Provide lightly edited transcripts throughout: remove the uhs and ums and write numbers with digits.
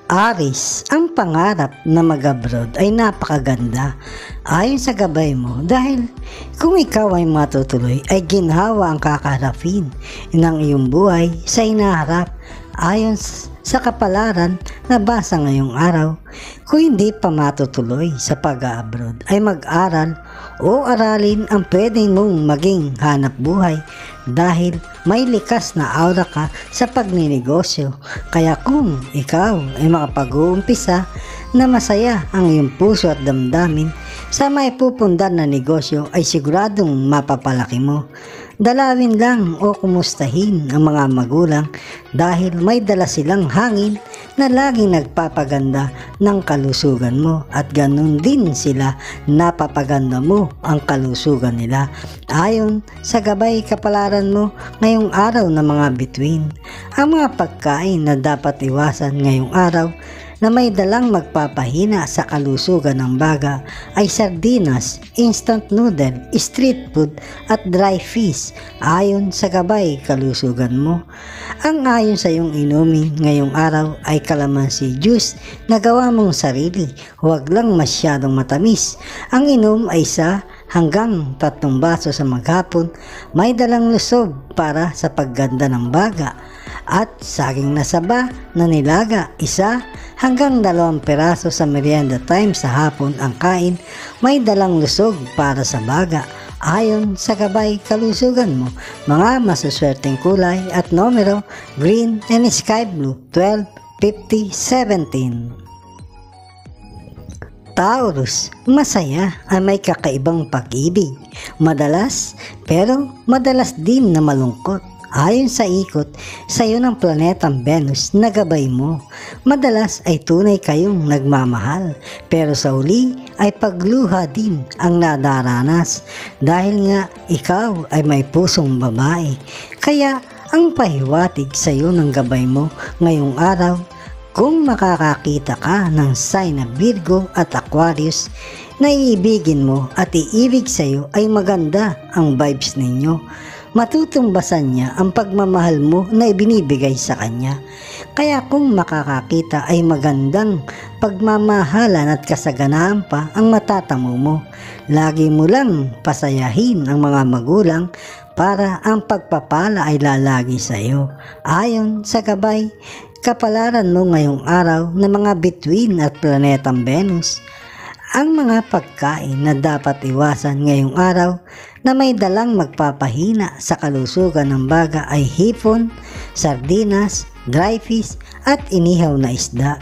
Aris, ang pangarap na mag-abroad ay napakaganda ayon sa gabay mo dahil kung ikaw ay matutuloy ay ginhawa ang kakaharapin ng iyong buhay sa hinaharap ayon sa kapalaran na basa ngayong araw. Kung hindi pa matutuloy sa pag-abroad ay mag-aral o aralin ang pwedeng mong maging hanap buhay dahil may likas na aura ka sa pagninegosyo. Kaya kung ikaw ay makapag-uumpisa na masaya ang iyong puso at damdamin sa may pupundar na negosyo ay siguradong mapapalaki mo. Dalawin lang o kumustahin ang mga magulang dahil may dala silang hangin na laging nagpapaganda ng kalusugan mo at ganun din sila napapaganda mo ang kalusugan nila. Ayon sa Gabay Kapalaran mo ngayong araw na mga bituin, ang mga pagkain na dapat iwasan ngayong araw na may dalang magpapahina sa kalusugan ng baga ay sardinas, instant noodle, street food at dry fish ayon sa Gabay Kalusugan mo. Ang ayon sa iyong inumin ngayong araw ay kalamansi juice na gawa mong sarili, huwag lang masyadong matamis. Ang inom ay 1 hanggang 3 baso sa maghapon, may dalang lusog para sa pagganda ng baga at saging na saba na nilaga 1 hanggang 2 peraso sa merienda time sa hapon ang kain, may dalang lusog para sa baga ayon sa Gabay Kalusugan mo. Mga masuswerteng kulay at numero green and sky blue 12, 50, 17. Taurus, masaya ay may kakaibang pag-ibig, madalas pero madalas din na malungkot. Ayon sa ikot sa iyo ng planetang Venus na gabay mo, madalas ay tunay kayong nagmamahal pero sa huli ay pagluha din ang nadaranas dahil nga ikaw ay may pusong babae. Kaya ang pahiwatig sa iyo ng gabay mo ngayong araw, kung makakakita ka ng sign na Virgo at Aquarius na iibigin mo at iibig sa iyo ay maganda ang vibes ninyo. Matutumbasan niya ang pagmamahal mo na ibinibigay sa kanya. Kaya kung makakakita ay magandang pagmamahalan at kasaganaan pa ang matatamo mo. Lagi mo lang pasayahin ang mga magulang para ang pagpapala ay lalagi sa iyo. Ayon sa Gabay Kapalaran mo ngayong araw ng mga bituin at planetang Venus, ang mga pagkain na dapat iwasan ngayong araw na may dalang magpapahina sa kalusugan ng baga ay hipon, sardinas, dry fish at inihaw na isda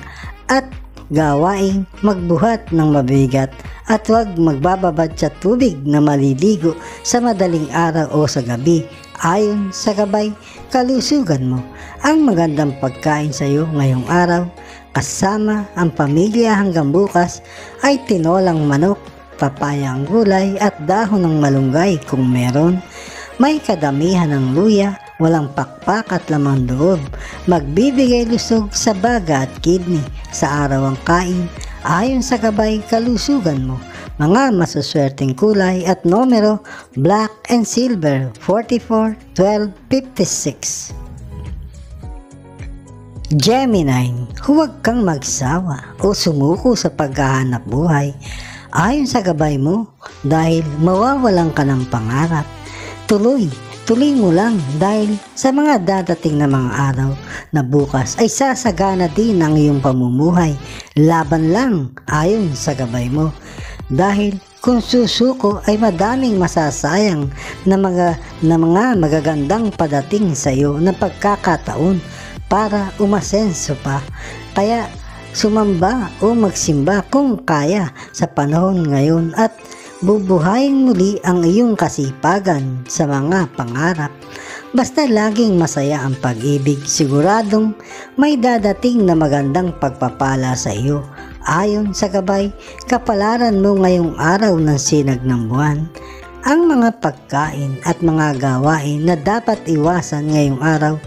at gawaing magbuhat ng mabigat at huwag magbababad sa tubig na maliligo sa madaling araw o sa gabi. Ayon sa Gabay Kalusugan mo, ang magandang pagkain sa iyo ngayong araw kasama ang pamilya hanggang bukas ay tinolang manok, papaya ang gulay at dahon ng malunggay kung meron. May kadamihan ng luya, walang pakpak at lamang loob. Magbibigay lusog sa baga at kidney sa araw ang kain ayon sa Gabay Kalusugan mo. Mga masuswerteng kulay at numero black and silver 44, 12, 56. Gemini, huwag kang magsawa o sumuko sa paghahanap buhay ayon sa gabay mo dahil mawawalan ka ng pangarap. Tuloy mo lang dahil sa mga dadating na mga araw na bukas ay sasagana din ang iyong pamumuhay. Laban lang ayon sa gabay mo dahil kung susuko ay madaming masasayang na mga magagandang padating sa iyo na pagkakataon para umasenso pa. Kaya sumamba o magsimba kung kaya sa panahon ngayon at bubuhayin muli ang iyong kasipagan sa mga pangarap. Basta laging masaya ang pag-ibig, siguradong may dadating na magandang pagpapala sa iyo. Ayon sa Gabay Kapalaran mo ngayong araw ng sinag ng buwan, ang mga pagkain at mga gawain na dapat iwasan ngayong araw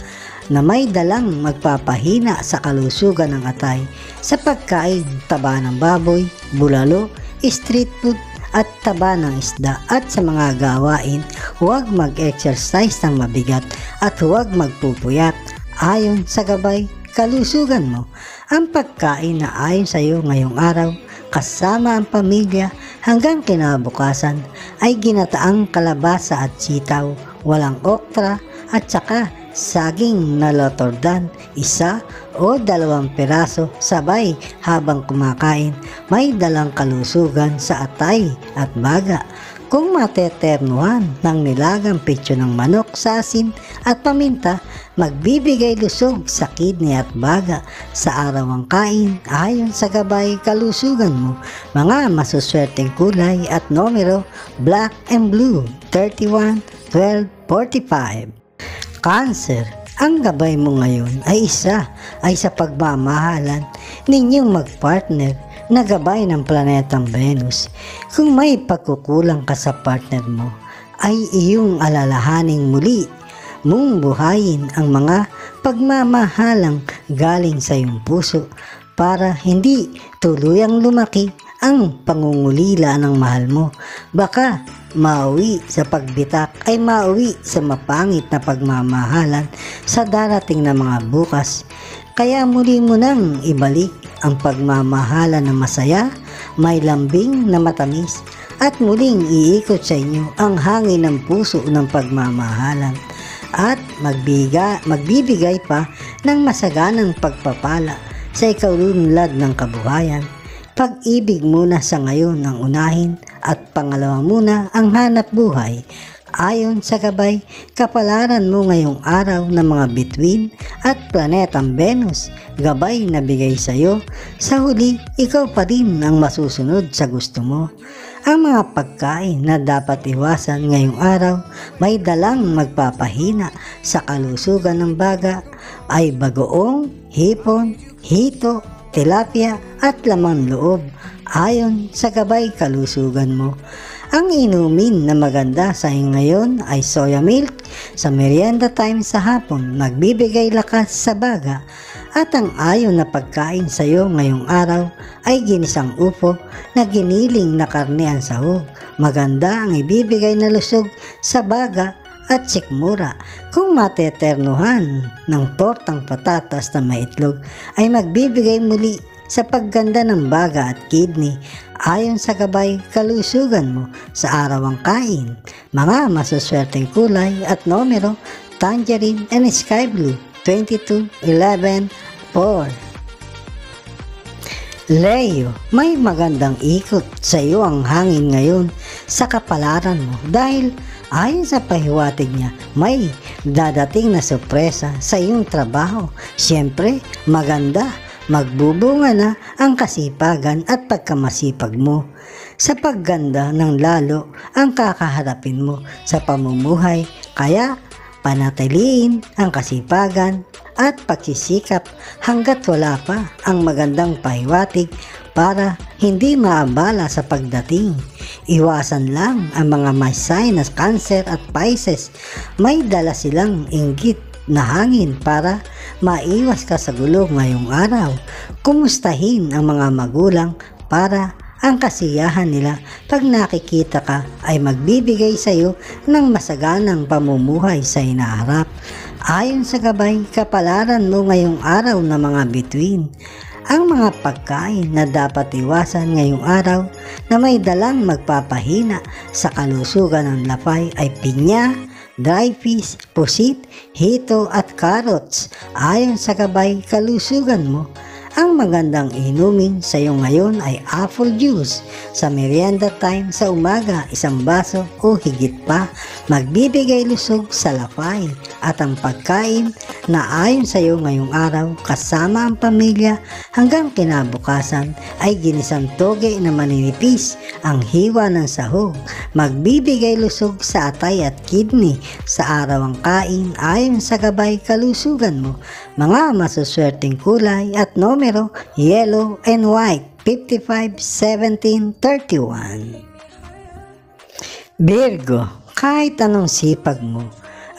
na may dalang magpapahina sa kalusugan ng atay sa pagkain, taba ng baboy, bulalo, street food at taba ng isda at sa mga gawain, huwag mag-exercise ng mabigat at huwag magpupuyat ayon sa Gabay kalusugan mo. Ang pagkain na ayon sa iyo ngayong araw, kasama ang pamilya hanggang kinabukasan ay ginataang kalabasa at sitaw, walang oktra at saka saging na lotordan, 1 o 2 piraso sabay habang kumakain, may dalang kalusugan sa atay at baga. Kung mateternuhan ng nilagang pitso ng manok sa asin at paminta, magbibigay lusog sa kidney at baga. Sa araw ang kain, ayon sa gabay kalusugan mo. Mga masuswerteng kulay at numero, black and blue, 31, 12, 45. Cancer, ang gabay mo ngayon ay sa pagmamahalan ninyong magpartner na gabay ng planetang Venus. Kung may pagkukulang ka sa partner mo, ay iyong alalahaning muli mong buhayin ang mga pagmamahalang galing sa iyong puso para hindi tuluyang lumaki ang pangungulila ng mahal mo. Baka mauwi sa pagbitak ay mauwi sa mapangit na pagmamahalan sa darating na mga bukas. Kaya muli mo nang ibalik ang pagmamahala na masaya, may lambing na matamis, at muling iikot sa inyo ang hangin ng puso ng pagmamahalan at magbibigay pa ng masaganang pagpapala sa ikaulunlad ng kabuhayan. Pag-ibig muna sa ngayon ang unahin at pangalawa muna ang hanap buhay. Ayon sa gabay kapalaran mo ngayong araw ng mga bituin at planetang Venus, gabay na bigay sa iyo, sa huli ikaw pa rin ang masusunod sa gusto mo. Ang mga pagkain na dapat iwasan ngayong araw may dalang magpapahina sa kalusugan ng baga ay bagoong, hipon, hito, tilapia at lamang loob. Ayon sa gabay kalusugan mo. Ang inumin na maganda sa ngayon ay soya milk sa merienda time sa hapon, magbibigay lakas sa baga. At ang ayon na pagkain sa iyo ngayong araw ay ginisang upo na giniling na karne ang sahog. Maganda ang ibibigay na lusog sa baga at sikmura. Kung mateternuhan ng tortang patatas na may itlog ay magbibigay muli sa pagganda ng baga at kidney. Ayon sa gabay kalusugan mo, sa araw ang kain, mga masuswerteng kulay at numero, tangerine and sky blue, 22, 11, 4. Leo, may magandang ikot sa iyo ang hangin ngayon sa kapalaran mo dahil ayon sa pahiwatig niya, may dadating na sorpresa sa iyong trabaho. Siyempre, maganda. Magbubunga na ang kasipagan at pagkamasipag mo. Sa pagganda ng lalo ang kakaharapin mo sa pamumuhay, kaya panatiliin ang kasipagan at pagsisikap hanggat wala pa ang magandang pahiwatig para hindi maabala sa pagdating. Iwasan lang ang mga may sign na Cancer at Pisces. May dala silang inggit na hangin para maiwas ka sa gulo ngayong araw. Kumustahin ang mga magulang para ang kasiyahan nila pag nakikita ka ay magbibigay sa iyo ng masaganang pamumuhay sa hinaharap. Ayon sa gabay kapalaran mo ngayong araw na mga bituin, ang mga pagkain na dapat iwasan ngayong araw na may dalang magpapahina sa kalusugan ng lapay ay pinya, dry fish, pusit, hito at carrots. Ayon sa gabay kalusugan mo, ang magandang inumin sa iyo ngayon ay apple juice. Sa merienda time sa umaga, 1 baso o higit pa, magbibigay lusog sa lapay. At ang pagkain na ayon sa iyo ngayong araw kasama ang pamilya hanggang kinabukasan ay ginisang toge na maninipis, ang hiwa ng sahog. Magbibigay lusog sa atay at kidney. Sa araw ang kain ayon sa gabay kalusugan mo. Mga masuswerteng kulay at numero, yellow and white, 55, 17, 31. Virgo, kahit anong sipag mo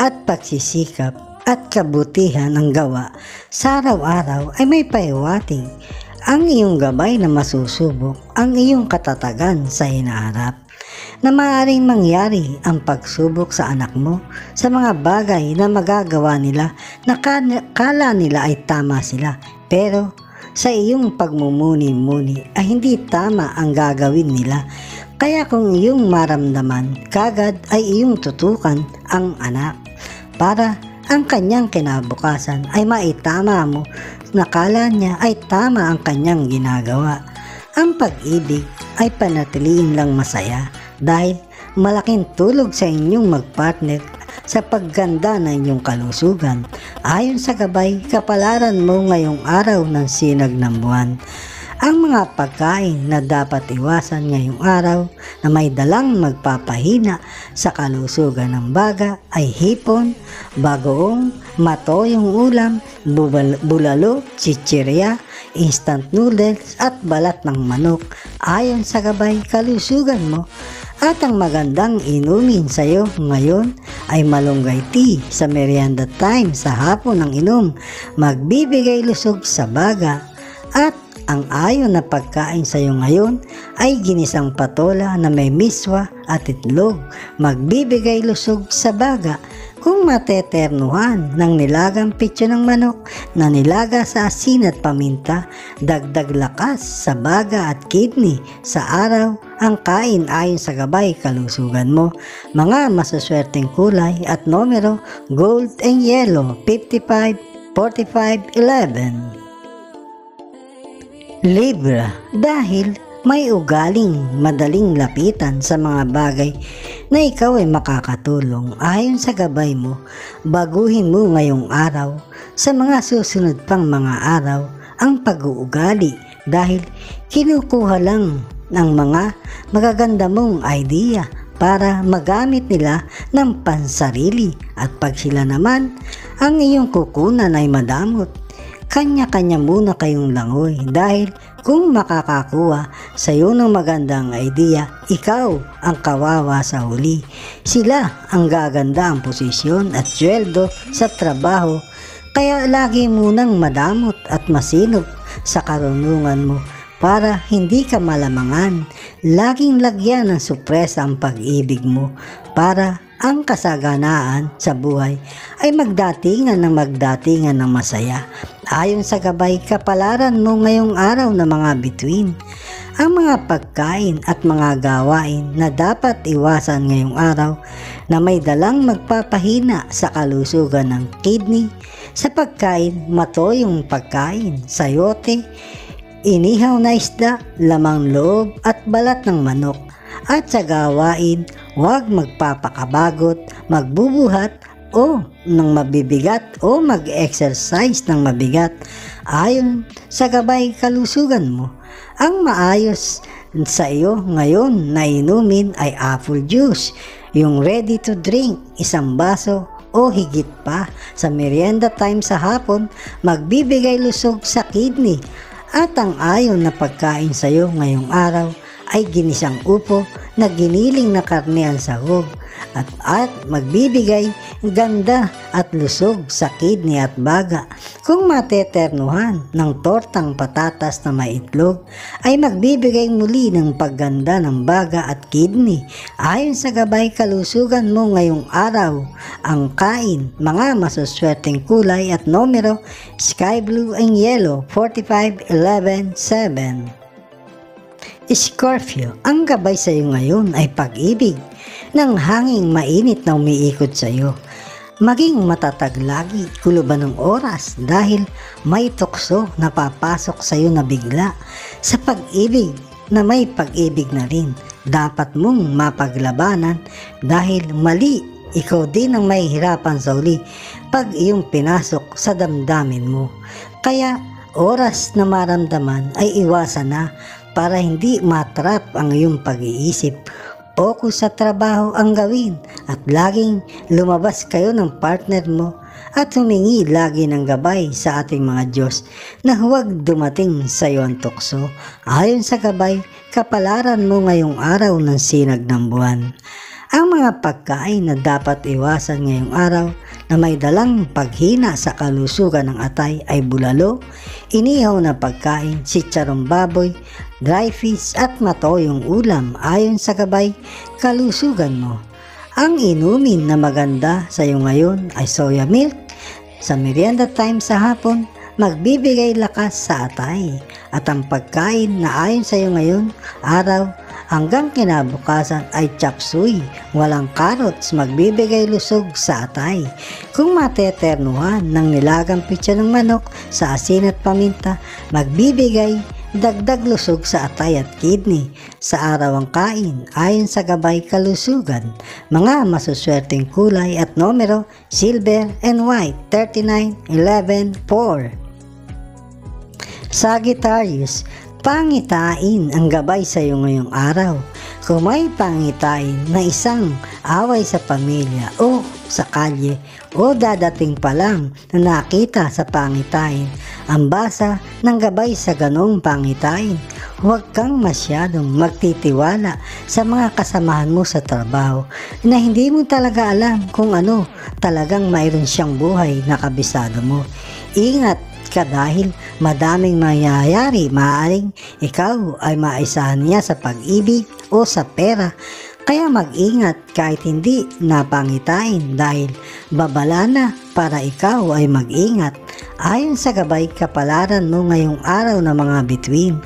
at pagsisikap at kabutihan ng gawa sa araw-araw ay may pahiwatig. Ang iyong gabay na masusubok ang iyong katatagan sa hinaharap. na maaaring mangyari ang pagsubok sa anak mo sa mga bagay na magagawa nila na kala nila ay tama sila, pero sa iyong pagmumuni-muni ay hindi tama ang gagawin nila. Kaya kung iyong maramdaman, kagad ay iyong tutukan ang anak para ang kanyang kinabukasan ay maitama mo na kala niya ay tama ang kanyang ginagawa. Ang pag-ibig ay panatiliin lang masaya dahil malaking tulog sa inyong magpartner sa pagganda ng inyong kalusugan. Ayon sa Gabay Kapalaran mo ngayong araw ng sinag ng buwan. Ang mga pagkain na dapat iwasan ngayong araw na may dalang magpapahina sa kalusugan ng baga ay hipon, bagoong, matoyong ulam, bulalo, chichirya, instant noodles at balat ng manok ayon sa Gabay Kalusugan mo. At ang magandang inumin sa iyo ngayon ay malunggay tea sa merienda time sa hapon ng inom, magbibigay lusog sa baga. At ang ayon na pagkain sa iyo ngayon ay ginisang patola na may miswa at itlog, magbibigay lusog sa baga. Kung mateternuhan ng nilagang pitso ng manok na nilaga sa asin at paminta, dagdag lakas sa baga at kidney sa araw ang kain ayon sa Gabay Kalusugan mo. Mga masuswerteng kulay at numero, gold and yellow, 55, 45, 11. Libra, dahil may ugaling madaling lapitan sa mga bagay na ikaw ay makakatulong ayon sa gabay mo, baguhin mo ngayong araw sa mga susunod pang mga araw ang pag-uugali dahil kinukuha lang ng mga magaganda mong idea para magamit nila ng pansarili at pag sila naman ang iyong kukunan ay madamot, kanya-kanya muna kayong langoy dahil kung makakakuha sa iyo ng magandang idea, ikaw ang kawawa sa huli. Sila ang gaganda ang posisyon at sweldo sa trabaho, kaya lagi munang madamot at masinop sa karunungan mo para hindi ka malamangan. Laging lagyan ng supresa ang pag-ibig mo para ang kasaganaan sa buhay ay magdatingan ng masaya. Ayon sa Gabay Kapalaran mo ngayong araw na mga bituin, ang mga pagkain at mga gawain na dapat iwasan ngayong araw na may dalang magpapahina sa kalusugan ng kidney, sa pagkain, matoyong pagkain, sayote, inihaw na isda, lamang loob at balat ng manok. At sa gawain, huwag magpapakabagot, magbubuhat o ng mabibigat o mag-exercise ng mabigat. Ayon sa Gabay Kalusugan mo, ang maayos sa iyo ngayon na inumin ay apple juice, yung ready to drink, isang baso o higit pa sa merienda time sa hapon, magbibigay lusog sa kidney. At ang ayon na pagkain sa iyo ngayong araw ay ginisang upo na giniling na karne ang sahog at magbibigay ganda at lusog sa kidney at baga. Kung mateternuhan ng tortang patatas na may itlog ay magbibigay muli ng pagganda ng baga at kidney. Ayon sa Gabay Kalusugan mo ngayong araw, ang kain, mga masuswerteng kulay at numero, sky blue and yellow, 45, 11, 7. Scorpio, ang gabay sa iyo ngayon ay pag-ibig ng hanging mainit na umiikot sa iyo. Maging matatag lagi, kuluban ng oras dahil may tukso na papasok sa iyo na bigla. Sa pag-ibig na may pag-ibig na rin, dapat mong mapaglabanan dahil mali, ikaw din ang mahihirapan sa uli pag iyong pinasok sa damdamin mo. Kaya oras na maramdaman ay iwasan na para hindi matrap ang iyong pag-iisip. Focus sa trabaho ang gawin at laging lumabas kayo ng partner mo at humingi lagi ng gabay sa ating mga Diyos na huwag dumating sa iyo ang tukso. Ayon sa Gabay Kapalaran mo ngayong araw ng sinag ng buwan, Ang mga pagkain na dapat iwasan ngayong araw na may dalang paghina sa kalusugan ng atay ay bulalo, inihaw na pagkain, sitsarong baboy, dry fish at matoyong ulam ayon sa Gabay Kalusugan mo. Ang inumin na maganda sa iyo ngayon ay soya milk. Sa merienda time sa hapon, magbibigay lakas sa atay. At ang pagkain na ayon sa iyo ngayon, araw, hanggang kinabukasan ay chop suey, walang carrots, magbibigay lusog sa atay. Kung mateternuhan ng nilagang pitsa ng manok sa asin at paminta, magbibigay dagdag lusog sa atay at kidney. Sa araw ang kain, ayon sa Gabay Kalusugan, mga masuswerteng kulay at numero, silver and white, 39, 11, 4. Sagittarius, pangitain ang gabay sa iyo ngayong araw. Kung may pangitain na isang away sa pamilya o sa kalye o dadating pa lang na nakita sa pangitain, ang basa ng gabay sa ganong pangitain, huwag kang masyadong magtitiwala sa mga kasamahan mo sa trabaho na hindi mo talaga alam kung ano talagang mayroon siyang buhay na kabisado mo. Ingat ka dahil madaming mangyayari, maaaring ikaw ay maisahan niya sa pag-ibig o sa pera. Kaya mag-ingat kahit hindi napangitain dahil babala na para ikaw ay mag-ingat. Ayon sa Gabay Kapalaran mo ngayong araw na mga bituin,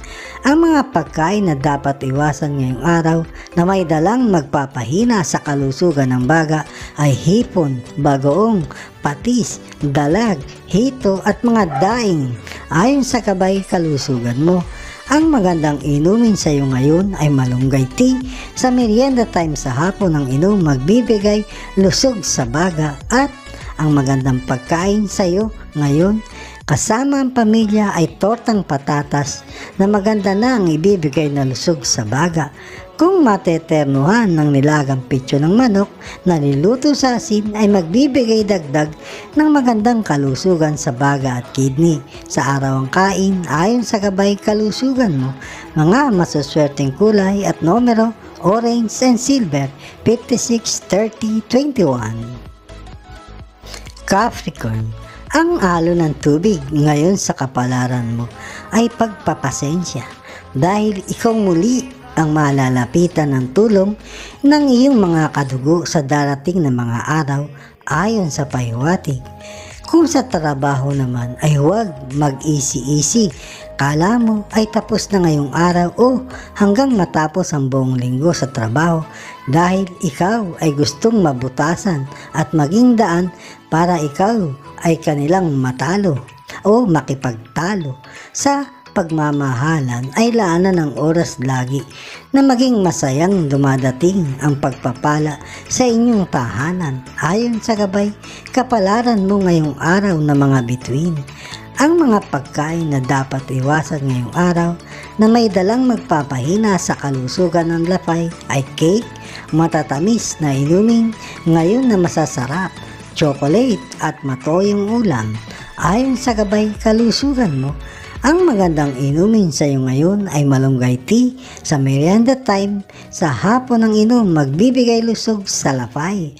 ang mga pagkain na dapat iwasan ngayong araw na may dalang magpapahina sa kalusugan ng baga ay hipon, bagoong, patis, dalag, hito at mga daing. Ayon sa Gabay Kalusugan mo, ang magandang inumin sa iyo ngayon ay malunggay tea. Sa merienda time sa hapon ang inom magbibigay lusog sa baga. At ang magandang pagkain sa iyo ngayon kasama ang pamilya ay tortang patatas na maganda na ang ibibigay na lusog sa baga. Kung mateternuhan ng nilagang pitso ng manok na niluto sa asin ay magbibigay dagdag ng magandang kalusugan sa baga at kidney. Sa araw ang kain, ayon sa Gabay Kalusugan mo, mga masuswerteng kulay at numero, orange and silver, 56, 30, 21. Capricorn, ang alon ng tubig ngayon sa kapalaran mo ay pagpapasensya dahil ikaw muli ang malalapitan ng tulong ng iyong mga kadugo sa darating na mga araw ayon sa pahiwatig. Kung sa trabaho naman ay huwag mag-isi-isi. Kala mo ay tapos na ngayong araw o hanggang matapos ang buong linggo sa trabaho dahil ikaw ay gustong mabutasan at maging daan para ikaw ay kanilang matalo o makipagtalo. Sa pagmamahalan ay laanan ng oras lagi na maging masayang dumadating ang pagpapala sa inyong tahanan ayon sa Gabay Kapalaran mo ngayong araw na mga bituin. Ang mga pagkain na dapat iwasan ngayong araw na may dalang magpapahina sa kalusugan ng lapay ay cake, matatamis na inumin ngayon na masasarap, chocolate at matoyong ulam. Ayon sa Gabay Kalusugan mo, ang magandang inumin sa iyo ngayon ay malunggay tea. Sa merienda time, sa hapon ng inom magbibigay lusog sa lapay.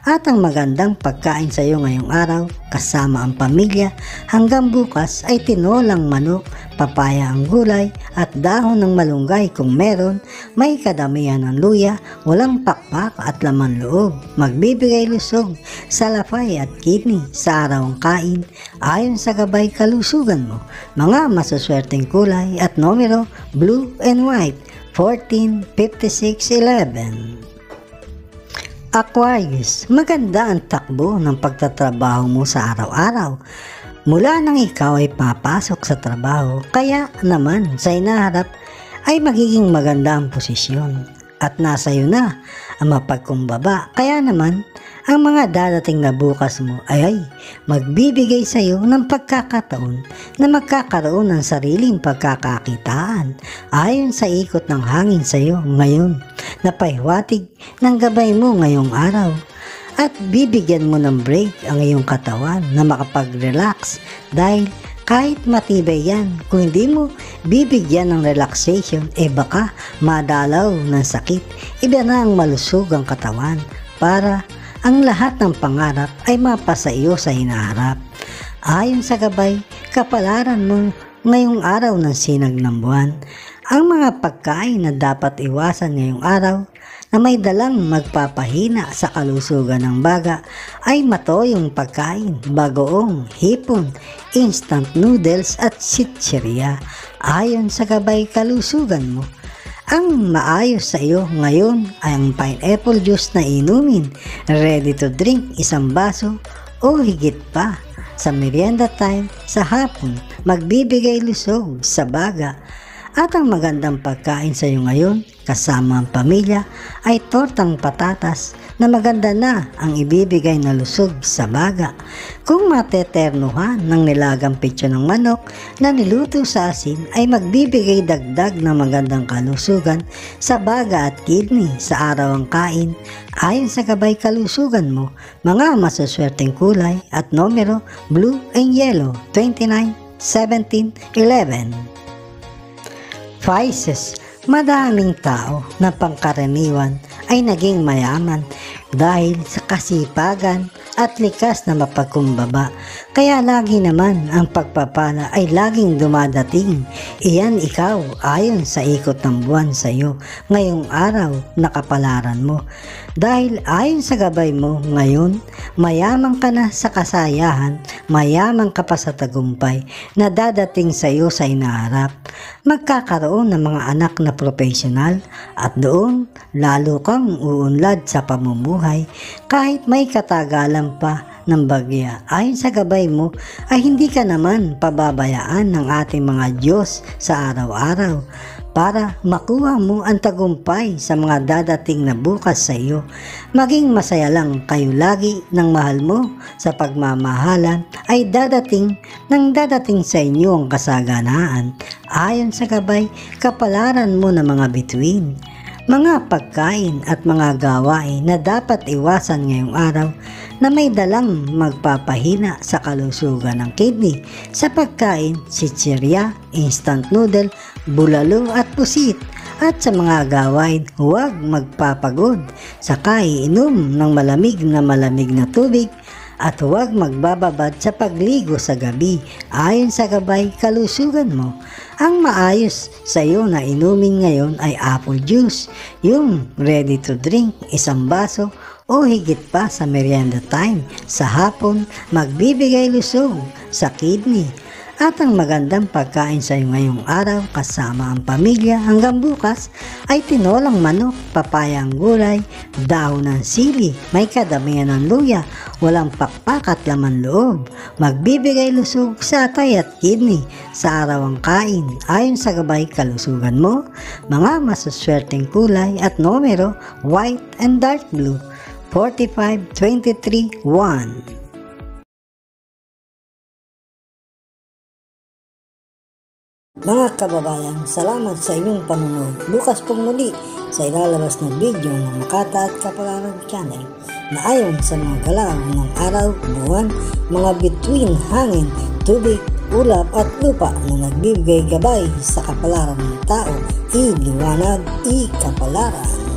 At ang magandang pagkain sa iyo ngayong araw kasama ang pamilya hanggang bukas ay tinolang manok, papaya ang gulay at dahon ng malunggay kung meron, may kadamihan ng luya, walang pakpak at laman loob. Magbibigay lusog sa lapay at kidney. Sa araw ang kain ayon sa Gabay Kalusugan mo, mga masuswerteng kulay at numero, blue and white, 14, 56, 11. Aquarius, maganda ang takbo ng pagtatrabaho mo sa araw-araw. Mula nang ikaw ay papasok sa trabaho, kaya naman sa hinaharap ay magiging maganda ang posisyon at nasa iyo na ang mapagkumbaba. Kaya naman ang mga dadating na bukas mo ay magbibigay sa iyo ng pagkakataon na magkakaroon ng sariling pagkakakitaan ayon sa ikot ng hangin sa iyo ngayon na pahiwatig ng gabay mo ngayong araw. At bibigyan mo ng break ang iyong katawan na makapag-relax dahil Kahit matibay yan, kung hindi mo bibigyan ng relaxation, baka madalaw ng sakit. Iba na ang malusog ang katawan para ang lahat ng pangarap ay mapasa iyo sa hinaharap. Ayon sa Gabay Kapalaran mo ngayong araw ng sinag ng buwan, ang mga pagkain na dapat iwasan ngayong araw na may dalang magpapahina sa kalusugan ng baga ay matoyong pagkain, bagoong, hipon, instant noodles at chichirya. Ayon sa Gabay Kalusugan mo, ang maayos sa iyo ngayon ay ang pineapple juice na inumin, ready to drink 1 baso o higit pa. Sa merienda time, sa hapon, magbibigay lusog sa baga. At ang magandang pagkain sa iyo ngayon, kasama ang pamilya, ay tortang patatas na maganda na ang ibibigay na lusog sa baga. Kung mateternuhan ng nilagang pitso ng manok na niluto sa asin, ay magbibigay dagdag ng magandang kalusugan sa baga at kidney sa araw ang kain. Ayon sa Gabay Kalusugan mo, mga masaswerteng kulay at numero, blue and yellow, 29, 17, 11. Vices. Madaming tao na pangkaraniwan ay naging mayaman dahil sa kasipagan at likas na mapagkumbaba. Kaya lagi naman ang pagpapala ay laging dumadating. Iyan ikaw ayon sa ikot ng buwan sa iyo ngayong araw na kapalaran mo. Dahil ayon sa gabay mo ngayon, mayaman ka na sa kasayahan, mayaman ka pa sa tagumpay na dadating sa iyo sa hinaharap. Magkakaroon ng mga anak na profesional at doon lalo kang uunlad sa pamumuhay kahit may katagalan pa ng bagya. Ayon sa gabay mo ay hindi ka naman pababayaan ng ating mga Diyos sa araw-araw para makuha mo ang tagumpay sa mga dadating na bukas sa iyo. Maging masaya lang kayo lagi ng mahal mo sa pagmamahalan ay dadating sa inyo ang kasaganaan. Ayon sa Gabay Kapalaran mo ng mga bituin, mga pagkain at mga gawain na dapat iwasan ngayong araw na may dalang magpapahina sa kalusugan ng kidney sa pagkain, chichirya, instant noodle, bulalo at pusit. At sa mga gawain, huwag magpapagod sa kaiinom ng malamig na tubig at huwag magbababad sa pagligo sa gabi. Ayon sa Gabay Kalusugan mo, ang maayos sa iyo na inumin ngayon ay apple juice, yung ready to drink 1 baso o higit pa sa merienda time. Sa hapon, magbibigay lusog sa kidney. At ang magandang pagkain sa iyo ngayong araw kasama ang pamilya hanggang bukas ay tinolang manok, papayang gulay, dahon ng sili, may kadamihan ng luya, walang pakpak at laman loob. Magbibigay lusog sa atay at kidney sa araw ang kain. Ayon sa Gabay Kalusugan mo, mga masuswerteng kulay at numero, white and dark blue, 45, 23, 1. Mga kababayan, salamat sa inyong panonood. Bukas pong muli sa ilalabas na video ng Makata at Kapalaran Channel na ayon sa mga galaw ng araw, buwan, mga bituin, hangin, tubig, ulap at lupa na nagbibigay gabay sa kapalaran ng tao, iliwanag, ikapalaran.